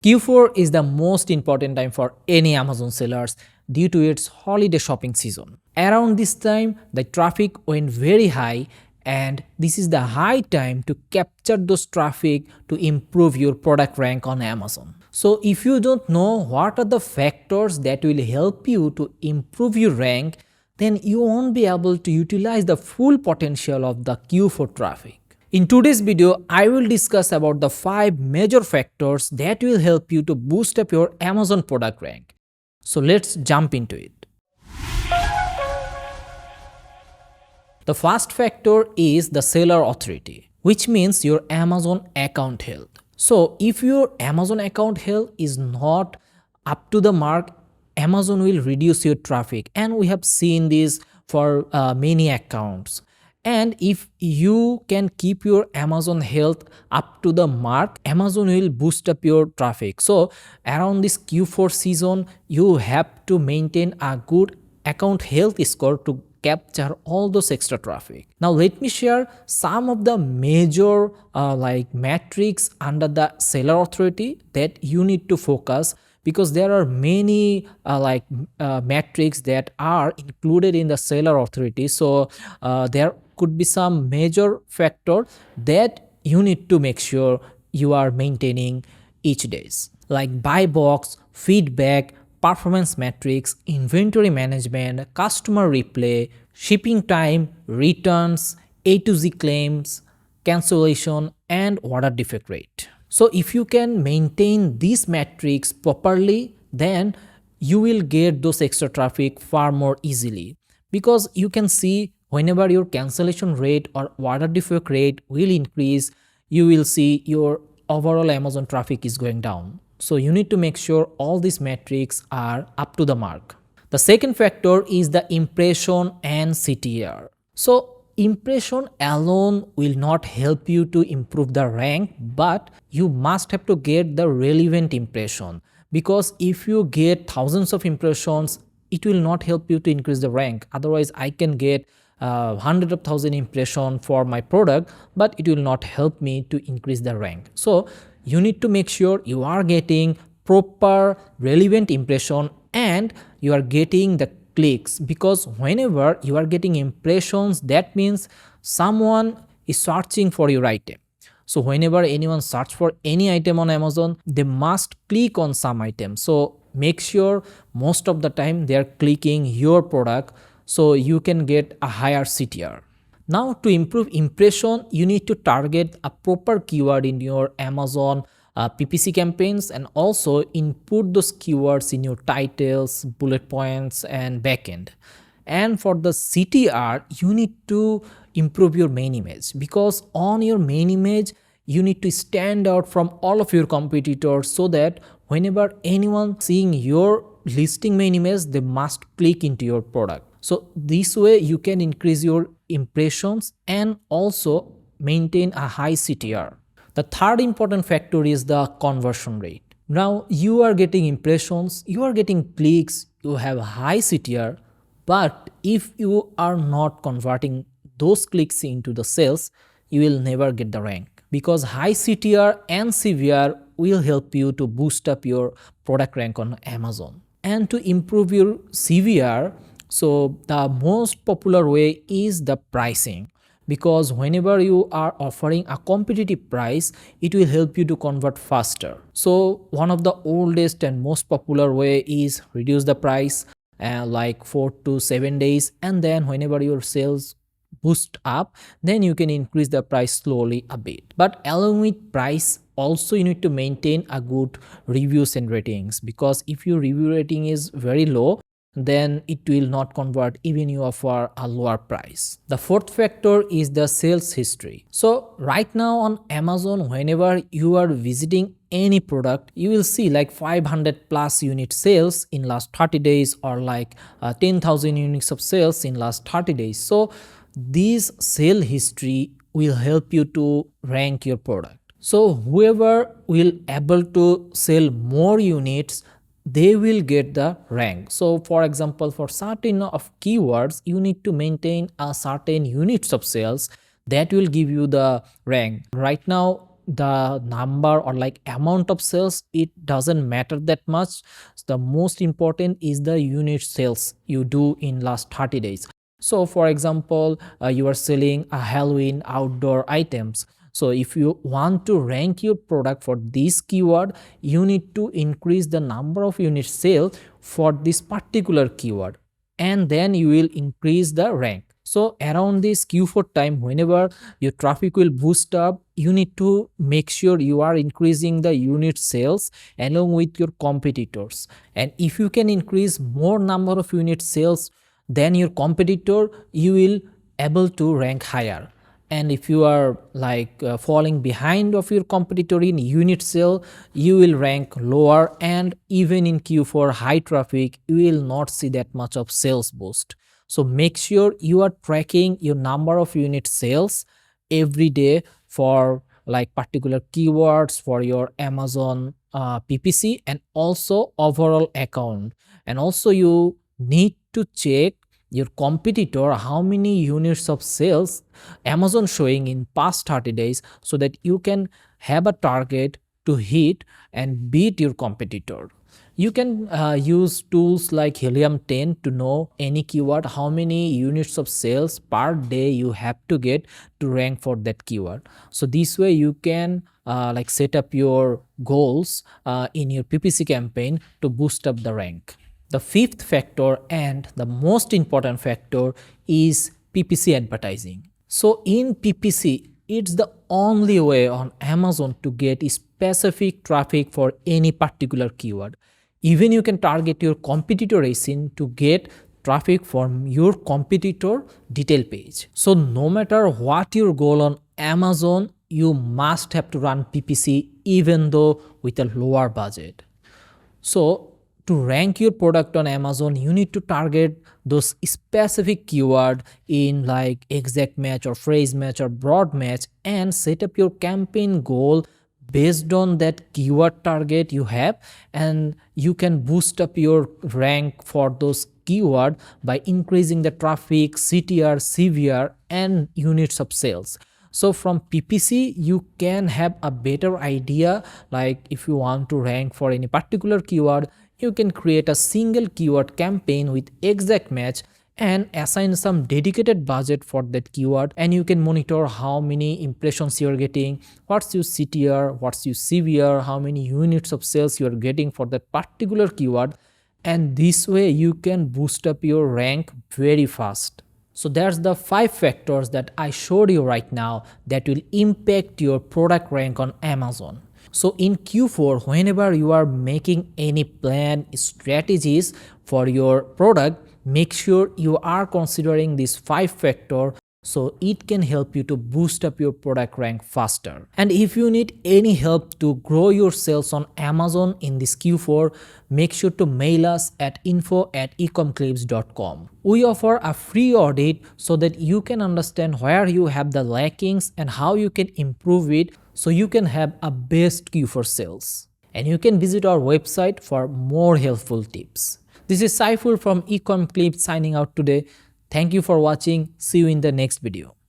Q4 is the most important time for any Amazon sellers due to its holiday shopping season. Around this time, the traffic went very high, and this is the high time to capture those traffic to improve your product rank on Amazon. So if you don't know what are the factors that will help you to improve your rank, then you won't be able to utilize the full potential of the Q4 traffic. In today's video, I will discuss about the 5 major factors that will help you to boost up your Amazon product rank. So let's jump into it. The first factor is the seller authority, which means your Amazon account health. So if your Amazon account health is not up to the mark, Amazon will reduce your traffic, and we have seen this for many accounts. And if you can keep your Amazon health up to the mark, Amazon will boost up your traffic. So around this Q4 season, you have to maintain a good account health score to capture all those extra traffic. Now let me share some of the major metrics under the seller authority that you need to focus, because there are many metrics that are included in the seller authority. So there could be some major factor that you need to make sure you are maintaining each days, like buy box, feedback, performance metrics, inventory management, customer replay, shipping time, returns, A to Z claims, cancellation, and order defect rate. So if you can maintain these metrics properly, then you will get those extra traffic far more easily, because you can see whenever your cancellation rate or order defect rate will increase, you will see your overall Amazon traffic is going down. So you need to make sure all these metrics are up to the mark. The second factor is the impression and CTR. So impression alone will not help you to improve the rank, but you must have to get the relevant impression, because if you get thousands of impressions, it will not help you to increase the rank. Otherwise, I can get hundreds of thousand impressions for my product, but it will not help me to increase the rank. So you need to make sure you are getting proper relevant impression and you are getting the clicks, because whenever you are getting impressions, that means someone is searching for your item. So whenever anyone search for any item on Amazon, they must click on some item. So make sure most of the time they are clicking your product, so you can get a higher CTR. Now to improve impression, you need to target a proper keyword in your Amazon PPC campaigns, and also input those keywords in your titles, bullet points, and backend. And for the CTR, you need to improve your main image, because on your main image, you need to stand out from all of your competitors, so that whenever anyone seeing your listing main image, they must click into your product. So this way you can increase your impressions and also maintain a high CTR. The third important factor is the conversion rate. Now you are getting impressions, you are getting clicks, you have a high CTR, but if you are not converting those clicks into the sales, you will never get the rank, because high CTR and CVR will help you to boost up your product rank on Amazon. And to improve your CVR, so the most popular way is the pricing, because whenever you are offering a competitive price, it will help you to convert faster. So one of the oldest and most popular way is reduce the price like 4 to 7 days, and then whenever your sales boost up, then you can increase the price slowly a bit. But along with price, also you need to maintain a good reviews and ratings, because if your review rating is very low, then it will not convert even you offer a lower price. The fourth factor is the sales history. So right now on Amazon, whenever you are visiting any product, you will see like 500 plus unit sales in last 30 days, or like 10,000 units of sales in last 30 days. So this sale history will help you to rank your product. So whoever will able to sell more units, they will get the rank. So for example, for certain of keywords, you need to maintain a certain units of sales that will give you the rank. Right now the number or like amount of sales, it doesn't matter that much. The most important is the unit sales you do in last 30 days. So for example, you are selling a Halloween outdoor items. So if you want to rank your product for this keyword, you need to increase the number of units sale for this particular keyword, and then you will increase the rank. So around this Q4 time, whenever your traffic will boost up, you need to make sure you are increasing the unit sales along with your competitors. And if you can increase more number of unit sales than your competitor, you will able to rank higher. And if you are like falling behind of your competitor in unit sale, you will rank lower, and even in Q4 high traffic, you will not see that much of sales boost. So make sure you are tracking your number of unit sales every day for like particular keywords for your Amazon PPC and also overall account. And also you need to check your competitor how many units of sales Amazon showing in past 30 days, so that you can have a target to hit and beat your competitor. You can use tools like Helium 10 to know any keyword how many units of sales per day you have to get to rank for that keyword. So this way you can like set up your goals in your PPC campaign to boost up the rank. The fifth factor and the most important factor is PPC advertising. So in PPC, it's the only way on Amazon to get specific traffic for any particular keyword. Even you can target your competitor ASIN to get traffic from your competitor detail page. So no matter what your goal on Amazon, you must have to run PPC even though with a lower budget. So to rank your product on Amazon, you need to target those specific keyword in like exact match or phrase match or broad match, and set up your campaign goal based on that keyword target you have, and you can boost up your rank for those keyword by increasing the traffic, CTR, CVR, and units of sales. So from PPC, you can have a better idea, like if you want to rank for any particular keyword, you can create a single keyword campaign with exact match and assign some dedicated budget for that keyword, and you can monitor how many impressions you're getting, what's your CTR, what's your CVR, how many units of sales you're getting for that particular keyword, and this way you can boost up your rank very fast. So that's the 5 factors that I showed you right now that will impact your product rank on Amazon. So in Q4, whenever you are making any plan strategies for your product, make sure you are considering these 5 factors, so it can help you to boost up your product rank faster. And if you need any help to grow your sales on Amazon in this Q4, make sure to mail us at info@ecomclips.com. We offer a free audit so that you can understand where you have the lackings and how you can improve it, so you can have a best Q4 sales. And you can visit our website for more helpful tips. This is Saiful from Ecomclips signing out today. Thank you for watching. See you in the next video.